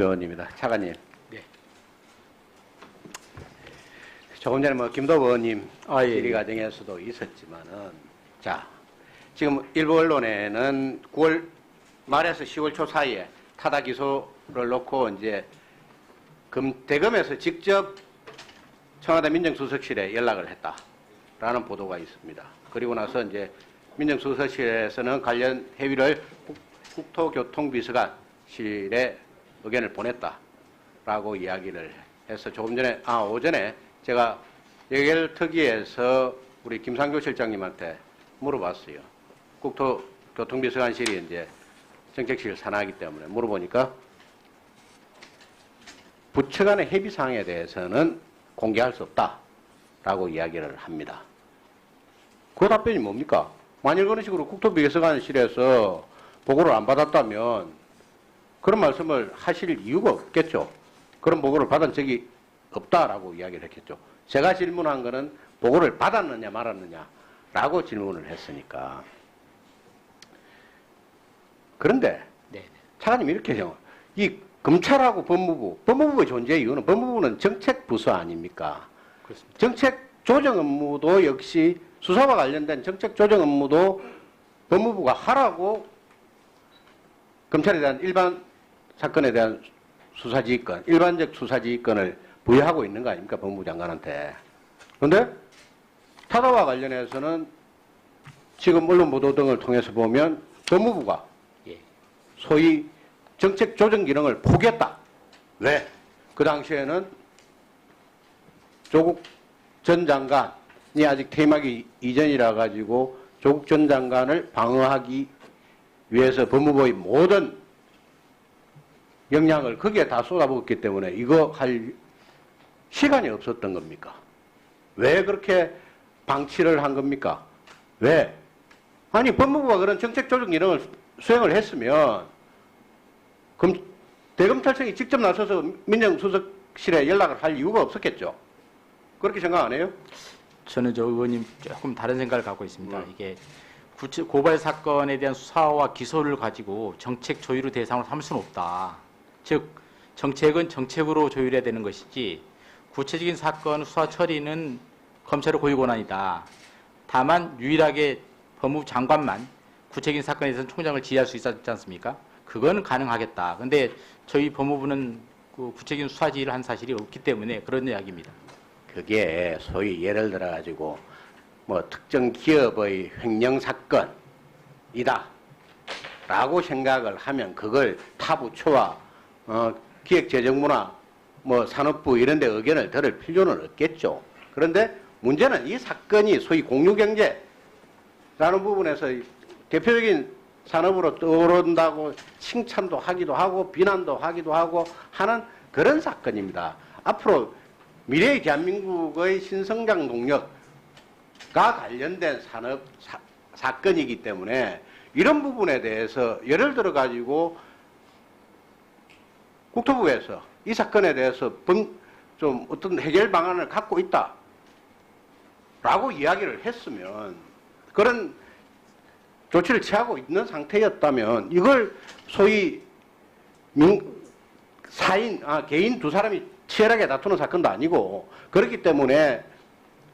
의원입니다. 차관님. 네. 조금 전에 김도부 의원님 예. 질의 과정에서도 있었지만은, 자, 지금 일부 언론에는 9월 말에서 10월 초 사이에 타다 기소를 놓고 이제 대검에서 직접 청와대 민정수석실에 연락을 했다라는 보도가 있습니다. 그리고 나서 이제 민정수석실에서는 관련 회의를 국토교통비서관실에 의견을 보냈다라고 이야기를 해서 조금 전에, 오전에 제가 예결특위에서 우리 김상조 실장님한테 물어봤어요. 국토교통비서관실이 이제 정책실 산하이기 때문에 물어보니까 부처 간의 협의사항에 대해서는 공개할 수 없다라고 이야기를 합니다. 그 답변이 뭡니까? 만일 그런 식으로 국토비서관실에서 보고를 안 받았다면 그런 말씀을 하실 이유가 없겠죠. 그런 보고를 받은 적이 없다라고 이야기를 했겠죠. 제가 질문한 거는 보고를 받았느냐 말았느냐라고 질문을 했으니까. 그런데 네. 차관님 이렇게 해요. 이 검찰하고 법무부의 존재 이유는 법무부는 정책부서 아닙니까? 그렇습니다. 정책 조정 업무도 역시 수사와 관련된 정책 조정 업무도 법무부가 하라고 검찰에 대한 일반 사건에 대한 수사지휘권, 일반적 수사지휘권을 부여하고 있는 거 아닙니까? 법무부 장관한테. 그런데 타다와 관련해서는 지금 언론 보도 등을 통해서 보면 법무부가 소위 정책 조정 기능을 포기했다. 왜? 그 당시에는 조국 전 장관이 아직 퇴임하기 이전이라 가지고 조국 전 장관을 방어하기 위해서 법무부의 모든 역량을 거기에 다 쏟아붓기 때문에 이거 할 시간이 없었던 겁니까? 왜 그렇게 방치를 한 겁니까? 왜? 아니 법무부가 그런 정책 조정 기능을 수행을 했으면 대검찰청이 직접 나서서 민정수석실에 연락을 할 이유가 없었겠죠. 그렇게 생각 안 해요? 저는 저 의원님 조금 다른 생각을 갖고 있습니다. 이게 고발 사건에 대한 수사와 기소를 가지고 정책 조율의 대상으로 삼을 수는 없다. 즉 정책은 정책으로 조율해야 되는 것이지 구체적인 사건 수사 처리는 검찰의 고유 권한이다. 다만 유일하게 법무부 장관만 구체적인 사건에 대해서는 총장을 지휘할 수 있지 않습니까? 그건 가능하겠다. 근데 저희 법무부는 그 구체적인 수사 지휘를 한 사실이 없기 때문에 그런 이야기입니다. 그게 소위 예를 들어 가지고 뭐 특정 기업의 횡령 사건이다 라고 생각을 하면 그걸 타 부처와 기획재정부나 뭐 산업부 이런 데 의견을 들을 필요는 없겠죠. 그런데 문제는 이 사건이 소위 공유경제라는 부분에서 대표적인 산업으로 떠오른다고 칭찬도 하기도 하고 비난도 하기도 하고 하는 그런 사건입니다. 앞으로 미래의 대한민국의 신성장 동력과 관련된 산업 사건이기 때문에 이런 부분에 대해서 예를 들어 가지고 국토부에서 이 사건에 대해서 좀 어떤 해결 방안을 갖고 있다라고 이야기를 했으면 그런 조치를 취하고 있는 상태였다면 이걸 소위 개인 두 사람이 치열하게 다투는 사건도 아니고 그렇기 때문에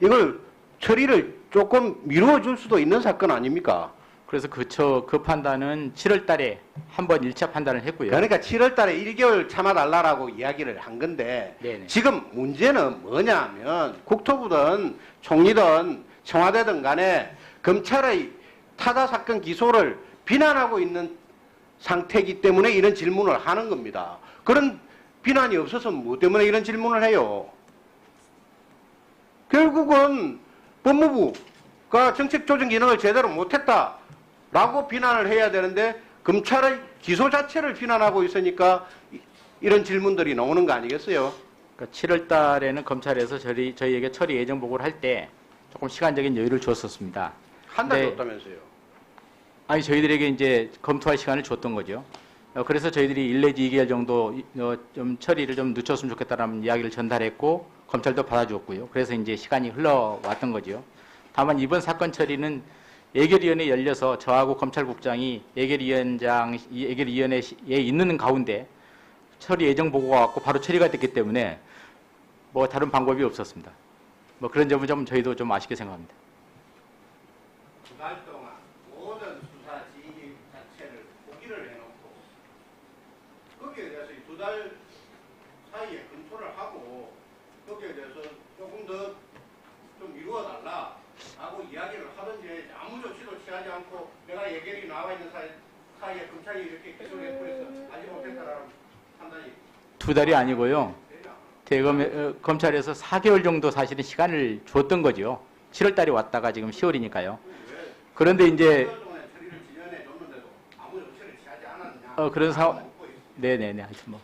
이걸 처리를 조금 미루어 줄 수도 있는 사건 아닙니까? 그래서 그 판단은 7월 달에 한번 1차 판단을 했고요. 그러니까 7월 달에 1개월 참아달라고 이야기를 한 건데 네네. 지금 문제는 뭐냐면 국토부든 총리든 청와대든 간에 검찰의 타다 사건 기소를 비난하고 있는 상태이기 때문에 이런 질문을 하는 겁니다. 그런 비난이 없어서 뭐 때문에 이런 질문을 해요? 결국은 법무부가 정책 조정 기능을 제대로 못했다라고 비난을 해야 되는데 검찰의 기소 자체를 비난하고 있으니까 이런 질문들이 나오는 거 아니겠어요? 그러니까 7월 달에는 검찰에서 저희에게 처리 예정 보고를 할 때 조금 시간적인 여유를 줬었습니다. 한 달 네. 줬다면서요? 아니 저희들에게 이제 검토할 시간을 줬던 거죠. 그래서 저희들이 1 내지 2개월 정도 좀 처리를 좀 늦췄으면 좋겠다라는 이야기를 전달했고 검찰도 받아줬고요. 그래서 이제 시간이 흘러왔던 거죠. 다만 이번 사건 처리는 예결위원회 열려서 저하고 검찰국장이 예결위원회에 있는 가운데 처리 예정 보고가 왔고 바로 처리가 됐기 때문에 뭐 다른 방법이 없었습니다. 뭐 그런 점은 좀 저희도 좀 아쉽게 생각합니다. 2달 동안 모든 수사 지휘 자체를 포기를 해놓고 거기에 대해서 이 2달 사이에 검토를 하고 거기에 대해서 조금 더 좀 이루어달라 하고 이야기를 하든지 아무 조치도 취하지 않고 내가 예결이 나와 있는 사이에 검찰이 이렇게 기소를 해버려서 하지 못했다라는 판단이 2달이 아니고요. 되냐? 대검 검찰에서 4개월 정도 사실은 시간을 줬던 거죠. 7월 달에 왔다가 지금 10월이니까요. 왜 그런데 이제 2달 동안에 처리를 진행해 줬는데도 아무 조치를 취하지 않았느냐? 그런 상황, 묻고 있습니다. 네네네. 하여튼 뭐